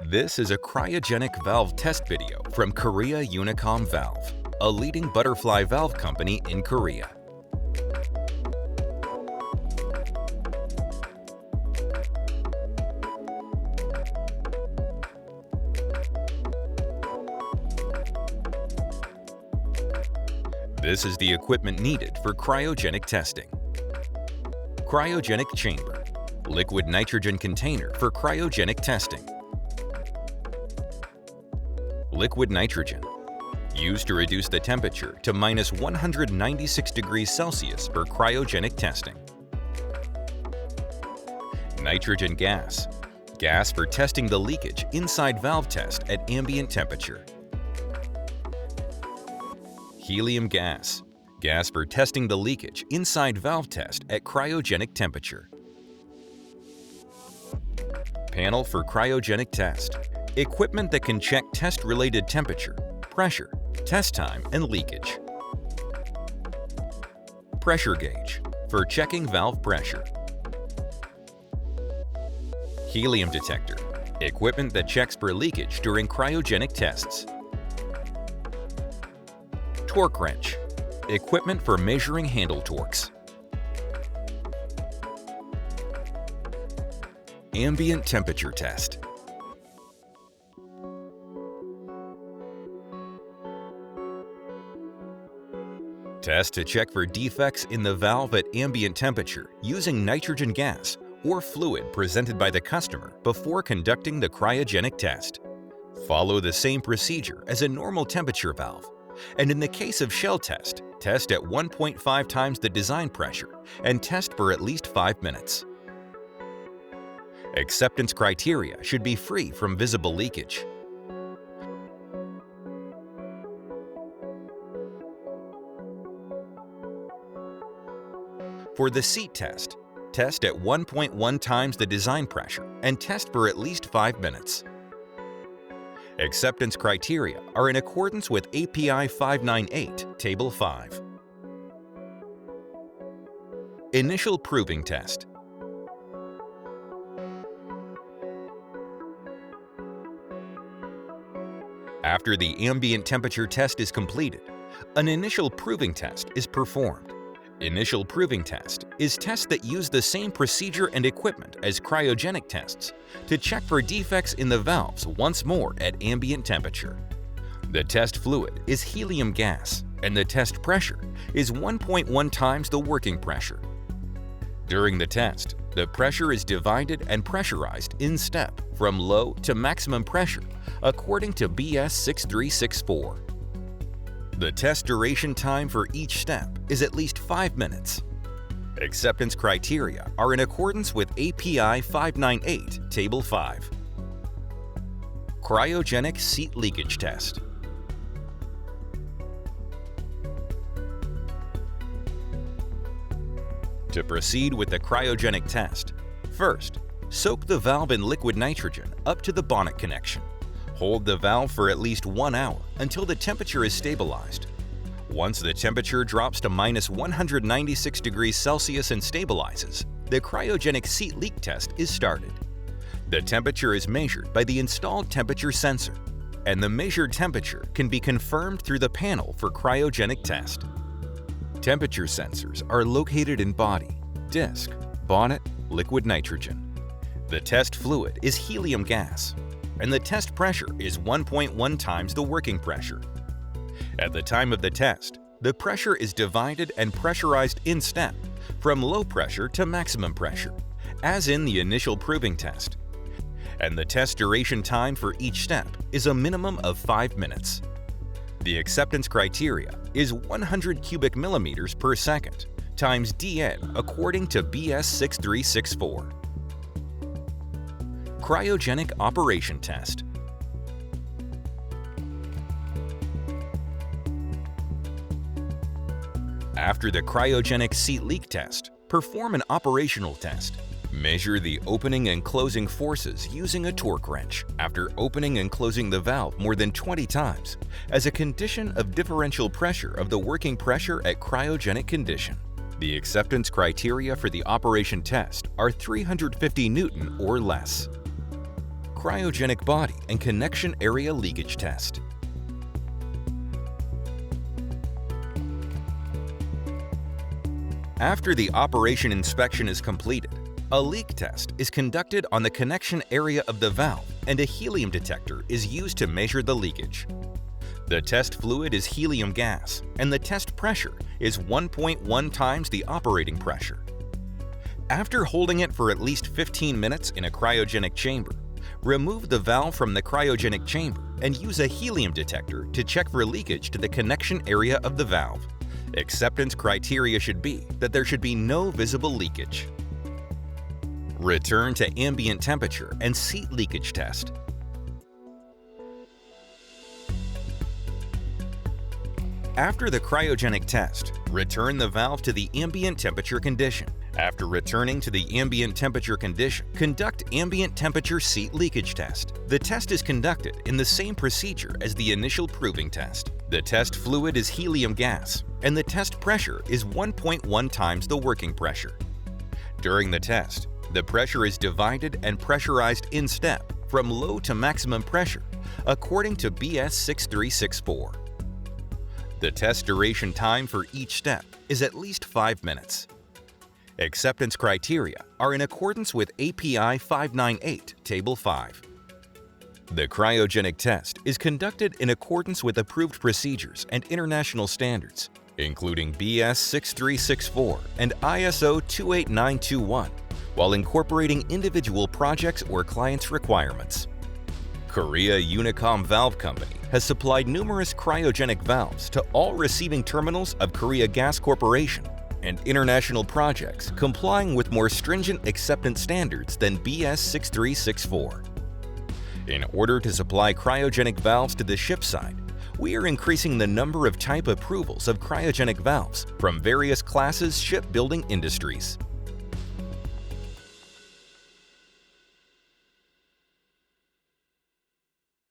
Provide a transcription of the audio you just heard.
This is a cryogenic valve test video from Korea Unicom Valve, a leading butterfly valve company in Korea. This is the equipment needed for cryogenic testing. Cryogenic chamber, liquid nitrogen container for cryogenic testing. Liquid nitrogen, used to reduce the temperature to minus 196 degrees Celsius for cryogenic testing. Nitrogen gas, gas for testing the leakage inside valve test at ambient temperature. Helium gas, gas for testing the leakage inside valve test at cryogenic temperature. Panel for cryogenic test, equipment that can check test-related temperature, pressure, test time, and leakage. Pressure gauge, for checking valve pressure. Helium detector, equipment that checks for leakage during cryogenic tests. Torque wrench, equipment for measuring handle torques. Ambient temperature test. Test to check for defects in the valve at ambient temperature using nitrogen gas or fluid presented by the customer before conducting the cryogenic test. Follow the same procedure as a normal temperature valve, and in the case of shell test, test at 1.5 times the design pressure and test for at least 5 minutes. Acceptance criteria should be free from visible leakage. For the seat test, test at 1.1 times the design pressure and test for at least 5 minutes. Acceptance criteria are in accordance with API 598, Table 5. Initial proving test. After the ambient temperature test is completed, an initial proving test is performed. Initial proving test is tests that use the same procedure and equipment as cryogenic tests to check for defects in the valves once more at ambient temperature. The test fluid is helium gas, and the test pressure is 1.1 times the working pressure. During the test, the pressure is divided and pressurized in step from low to maximum pressure according to BS 6364. The test duration time for each step is at least 5 minutes. Acceptance criteria are in accordance with API 598, Table 5. Cryogenic seat leakage test. To proceed with the cryogenic test, first, soak the valve in liquid nitrogen up to the bonnet connection. Hold the valve for at least 1 hour until the temperature is stabilized. Once the temperature drops to minus 196 degrees Celsius and stabilizes, the cryogenic seat leak test is started. The temperature is measured by the installed temperature sensor, and the measured temperature can be confirmed through the panel for cryogenic test. Temperature sensors are located in body, disc, bonnet, liquid nitrogen. The test fluid is helium gas, and the test pressure is 1.1 times the working pressure. At the time of the test, the pressure is divided and pressurized in step from low pressure to maximum pressure, as in the initial proving test. And the test duration time for each step is a minimum of 5 minutes. The acceptance criteria is 100 cubic millimeters per second times dN according to BS 6364. Cryogenic operation test. After the cryogenic seat leak test, perform an operational test. Measure the opening and closing forces using a torque wrench after opening and closing the valve more than 20 times as a condition of differential pressure of the working pressure at cryogenic condition. The acceptance criteria for the operation test are 350 Newton or less. cryogenic body and connection area leakage test. After the operation inspection is completed, a leak test is conducted on the connection area of the valve and a helium detector is used to measure the leakage. The test fluid is helium gas and the test pressure is 1.1 times the operating pressure. After holding it for at least 15 minutes in a cryogenic chamber, remove the valve from the cryogenic chamber and use a helium detector to check for leakage to the connection area of the valve. Acceptance criteria should be that there should be no visible leakage. Return to ambient temperature and seat leakage test. After the cryogenic test, return the valve to the ambient temperature condition. After returning to the ambient temperature condition, conduct ambient temperature seat leakage test. The test is conducted in the same procedure as the initial proving test. The test fluid is helium gas, and the test pressure is 1.1 times the working pressure. During the test, the pressure is divided and pressurized in step from low to maximum pressure, according to BS 6364. The test duration time for each step is at least 5 minutes. Acceptance criteria are in accordance with API 598, Table 5. The cryogenic test is conducted in accordance with approved procedures and international standards, including BS 6364 and ISO 28921, while incorporating individual projects or clients' requirements. Korea Unicom Valve Company has supplied numerous cryogenic valves to all receiving terminals of Korea Gas Corporation and international projects complying with more stringent acceptance standards than BS 6364. In order to supply cryogenic valves to the ship side, we are increasing the number of type approvals of cryogenic valves from various classes shipbuilding industries.